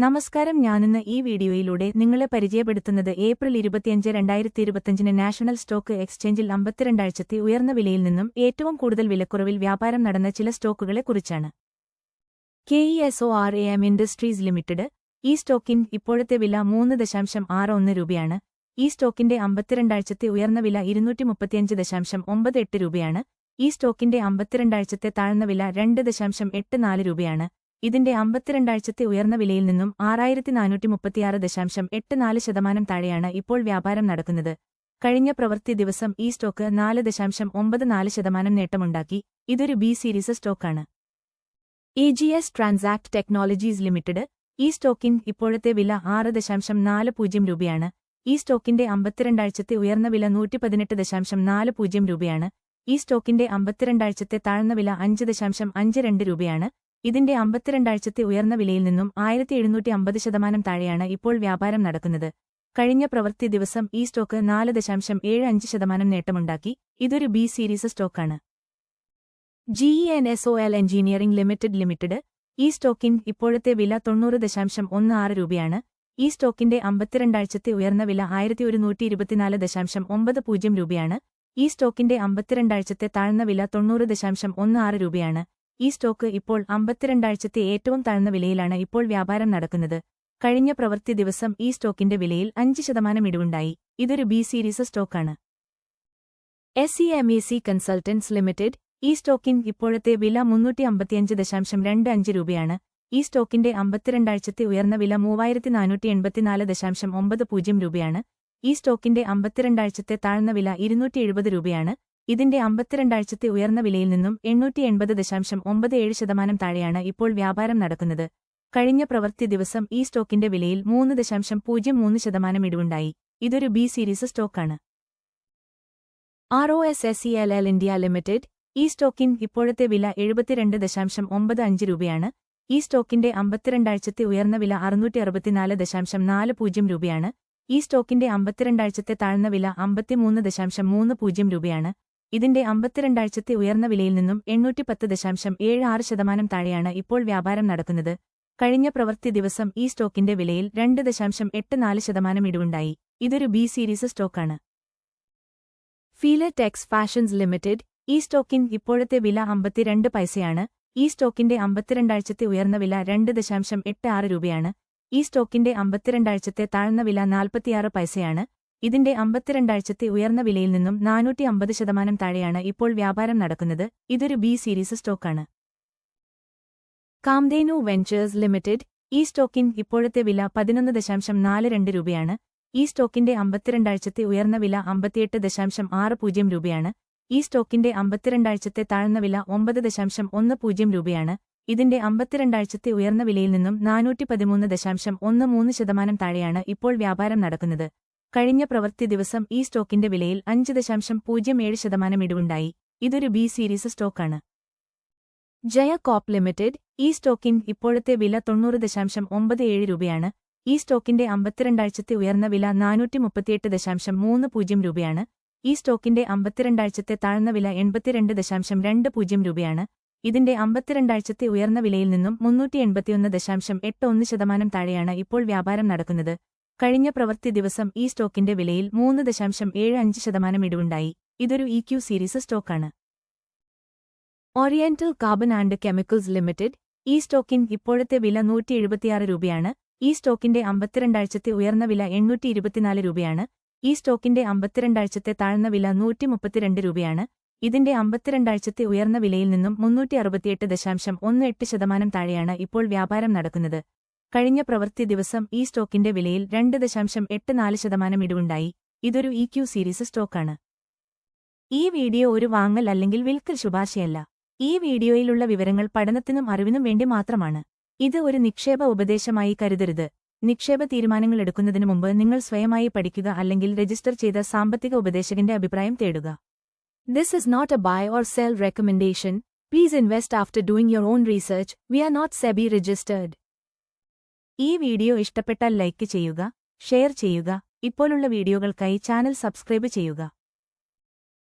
നമസ്കാരം. ഞാനിന്ന് ഈ വീഡിയോയിലൂടെ നിങ്ങളെ പരിചയപ്പെടുത്തുന്നത് ഏപ്രിൽ 25, 2025 നാഷണൽ സ്റ്റോക്ക് എക്സ്ചേഞ്ചിൽ 52 ആഴ്ചത്തെ ഉയർന്ന വിലയിൽ നിന്നും ഏറ്റവും കൂടുതൽ വിലക്കുറവിൽ വ്യാപാരം നടന്ന ചില സ്റ്റോക്കുകളെക്കുറിച്ചാണ്. KESORAM industries limited. ഈ സ്റ്റോക്കിൻ ഇപ്പോഴത്തെ വില 3.61 രൂപയാണ്. ഈ സ്റ്റോക്കിന്റെ 52 ആഴ്ചത്തെ ഉയർന്ന വില 235.98 രൂപയാണ്. ഈ സ്റ്റോക്കിന്റെ 52 ആഴ്ചത്തെ താഴ്ന്ന വില 2.84 രൂപയാണ്. ഇതിന്റെ 52 ആഴ്ചത്തെ ഉയർന്ന വിലയിൽ നിന്നും 6436.84% താഴെയാണ് ഇപ്പോൾ വ്യാപാരം നടക്കുന്നത്. കഴിഞ്ഞ പ്രവൃത്തി ദിവസം ഈ സ്റ്റോക്ക് 4.94% നേട്ടമുണ്ടാക്കി. ഇതൊരു ബി സീരീസ് സ്റ്റോക്കാണ്. AGS transact technologies limited. ഈ സ്റ്റോക്കിൻ ഇപ്പോഴത്തെ വില 6.40 രൂപയാണ്. ഈ സ്റ്റോക്കിന്റെ 52 ആഴ്ചത്തെ ഉയർന്ന വില 118.40 രൂപയാണ്. ഈ സ്റ്റോക്കിന്റെ 52 ആഴ്ചത്തെ താഴ്ന്ന വില 5.52 രൂപയാണ്. ഇതിന്റെ 52 ആഴ്ചത്തെ ഉയർന്ന വിലയിൽ നിന്നും 1750% താഴെയാണ് ഇപ്പോൾ വ്യാപാരം നടക്കുന്നത്. കഴിഞ്ഞ പ്രവൃത്തി ദിവസം ഈ സ്റ്റോക്ക് 4.75% നേട്ടമുണ്ടാക്കി. ഇതൊരു ബി സീരീസ് സ്റ്റോക്കാണ്. GENSOL engineering limited. ഈ സ്റ്റോക്കിൻ ഇപ്പോഴത്തെ വില 90.16 രൂപയാണ്. ഈ സ്റ്റോക്കിന്റെ 52 ആഴ്ചത്തെ ഉയർന്ന വില 1124.90 രൂപയാണ്. ഈ സ്റ്റോക്കിന്റെ 52 ആഴ്ചത്തെ താഴ്ന്ന വില 90.16 രൂപയാണ്. ഈ സ്റ്റോക്ക് ഇപ്പോൾ 52 ആഴ്ചത്തെ ഏറ്റവും താഴ്ന്ന വിലയിലാണ് ഇപ്പോൾ വ്യാപാരം നടക്കുന്നത്. കഴിഞ്ഞ പ്രവൃത്തി ദിവസം ഈ സ്റ്റോക്കിന്റെ വിലയിൽ 5% ഇടിവുണ്ടായി. ഇതൊരു ബി സീരീസ് സ്റ്റോക്കാണ്. SEMAC consultants limited. ഈ സ്റ്റോക്കിൻ ഇപ്പോഴത്തെ വില 355.25 രൂപയാണ്. ഈ സ്റ്റോക്കിന്റെ 52 ആഴ്ചത്തെ ഉയർന്ന വില 3484.90 രൂപയാണ്. ഈ സ്റ്റോക്കിന്റെ 52 ആഴ്ചത്തെ താഴ്ന്ന വില 270 രൂപയാണ്. ഇതിന്റെ 52 ആഴ്ചത്തെ ഉയർന്ന വിലയിൽ നിന്നും 880.97% താഴെയാണ് ഇപ്പോൾ വ്യാപാരം നടക്കുന്നത്. കഴിഞ്ഞ പ്രവൃത്തി ദിവസം ഈ സ്റ്റോക്കിന്റെ വിലയിൽ 3.03% ഇടിവുണ്ടായി. ഇതൊരു ബി സീരീസ് സ്റ്റോക്കാണ്. ROSSELL India limited. ഈ സ്റ്റോക്കിൻ ഇപ്പോഴത്തെ വില 72.95 രൂപയാണ്. ഈ സ്റ്റോക്കിന്റെ 52 ആഴ്ചത്തെ ഉയർന്ന വില 664.40 രൂപയാണ്. ഈ സ്റ്റോക്കിന്റെ 52 ആഴ്ചത്തെ താഴ്ന്ന വില 53.30 രൂപയാണ്. ഇതിന്റെ 52 ആഴ്ചത്തെ ഉയർന്ന വിലയിൽ നിന്നും 810.76% താഴെയാണ് ഇപ്പോൾ വ്യാപാരം നടക്കുന്നത്. കഴിഞ്ഞ പ്രവൃത്തി ദിവസം ഈ സ്റ്റോക്കിന്റെ വിലയിൽ 2.84% ഇടിവുണ്ടായി. ഇതൊരു ബി സീരീസ് സ്റ്റോക്കാണ്. ഫീലടെക്സ് ഫാഷൻസ് ലിമിറ്റഡ്. ഈ സ്റ്റോക്കിൻ ഇപ്പോഴത്തെ വില 52 പൈസയാണ്. ഈ സ്റ്റോക്കിന്റെ 52 ആഴ്ചത്തെ ഉയർന്ന വില 2.86 രൂപയാണ്. ഈ സ്റ്റോക്കിന്റെ 52 ആഴ്ചത്തെ താഴ്ന്ന വില 46 പൈസയാണ്. ഇതിന്റെ 52 ആഴ്ചത്തെ ഉയർന്ന വിലയിൽ നിന്നും 450% താഴെയാണ് ഇപ്പോൾ വ്യാപാരം നടക്കുന്നത്. ഇതൊരു ബി സീരീസ് സ്റ്റോക്കാണ്. കാംധേനു വെഞ്ചേഴ്സ് ലിമിറ്റഡ്. ഈ സ്റ്റോക്കിൻ ഇപ്പോഴത്തെ വില 11.42 രൂപയാണ്. ഈ സ്റ്റോക്കിന്റെ 52 ആഴ്ചത്തെ ഉയർന്ന വില 58.60 രൂപയാണ്. ഈ സ്റ്റോക്കിന്റെ 52 ആഴ്ചത്തെ താഴ്ന്ന വില 9.10 രൂപയാണ്. ഇതിന്റെ 52 ആഴ്ചത്തെ ഉയർന്ന വിലയിൽ നിന്നും 413.13% താഴെയാണ് ഇപ്പോൾ വ്യാപാരം നടക്കുന്നത്. കഴിഞ്ഞ പ്രവൃത്തി ദിവസം ഈ സ്റ്റോക്കിന്റെ വിലയിൽ 5.07% ഇടിവുണ്ടായി. ഇതൊരു ബി സീരീസ് സ്റ്റോക്കാണ്. ജയ കോപ്പ് ലിമിറ്റഡ്. ഈ സ്റ്റോക്കിൻ ഇപ്പോഴത്തെ വില 90.97 രൂപയാണ്. ഈ സ്റ്റോക്കിന്റെ 52 ആഴ്ചത്തെ ഉയർന്ന വില 438.30 രൂപയാണ്. ഈ സ്റ്റോക്കിന്റെ 52 ആഴ്ചത്തെ താഴ്ന്ന വില 82.20 രൂപയാണ്. ഇതിന്റെ 52 ആഴ്ചത്തെ ഉയർന്ന വിലയിൽ നിന്നും 381.81% താഴെയാണ് ഇപ്പോൾ വ്യാപാരം നടക്കുന്നത്. കഴിഞ്ഞ പ്രവൃത്തി ദിവസം ഈ സ്റ്റോക്കിന്റെ വിലയിൽ 3.75% ഇടിവുണ്ടായി. ഇതൊരു EQ സീരീസ് സ്റ്റോക്കാണ്. Oriental carbon and chemicals limited. ഈ സ്റ്റോക്കിൻ ഇപ്പോഴത്തെ വില 176 രൂപയാണ്. ഈ സ്റ്റോക്കിന്റെ 52 ആഴ്ചത്തെ ഉയർന്ന വില 824 രൂപയാണ്. ഈ സ്റ്റോക്കിന്റെ 52 ആഴ്ചത്തെ താഴ്ന്ന വില 132 രൂപയാണ്. ഇതിന്റെ 52 ആഴ്ചത്തെ ഉയർന്ന വിലയിൽ നിന്നും 368.18% താഴെയാണ് ഇപ്പോൾ വ്യാപാരം നടക്കുന്നത്. കഴിഞ്ഞ പ്രവൃത്തി ദിവസം ഈ സ്റ്റോക്കിന്റെ വിലയിൽ 2.84% ഇടിവുണ്ടായി. ഇതൊരു EQ സീരീസ് സ്റ്റോക്കാണ്. ഈ വീഡിയോ ഒരു വാങ്ങൽ അല്ലെങ്കിൽ വിൽക്കൽ ശുപാർശയല്ല. ഈ വീഡിയോയിലുള്ള വിവരങ്ങൾ പഠനത്തിനും അറിവിനും വേണ്ടി മാത്രമാണ്. ഇത് ഒരു നിക്ഷേപ ഉപദേശമായി കരുതരുത്. നിക്ഷേപ തീരുമാനങ്ങൾ എടുക്കുന്നതിനു മുമ്പ് നിങ്ങൾ സ്വയമായി പഠിക്കുക അല്ലെങ്കിൽ രജിസ്റ്റർ ചെയ്ത സാമ്പത്തിക ഉപദേശകന്റെ അഭിപ്രായം തേടുക. This is not a buy or sell recommendation. Please invest after doing your own research. We are not SEBI registered. ഈ വീഡിയോ ഇഷ്ടപ്പെട്ടാൽ ലൈക്ക് ചെയ്യുക, ഷെയർ ചെയ്യുക. ഇപ്പോഴുള്ള വീഡിയോകൾക്കായി ചാനൽ സബ്സ്ക്രൈബ് ചെയ്യുക.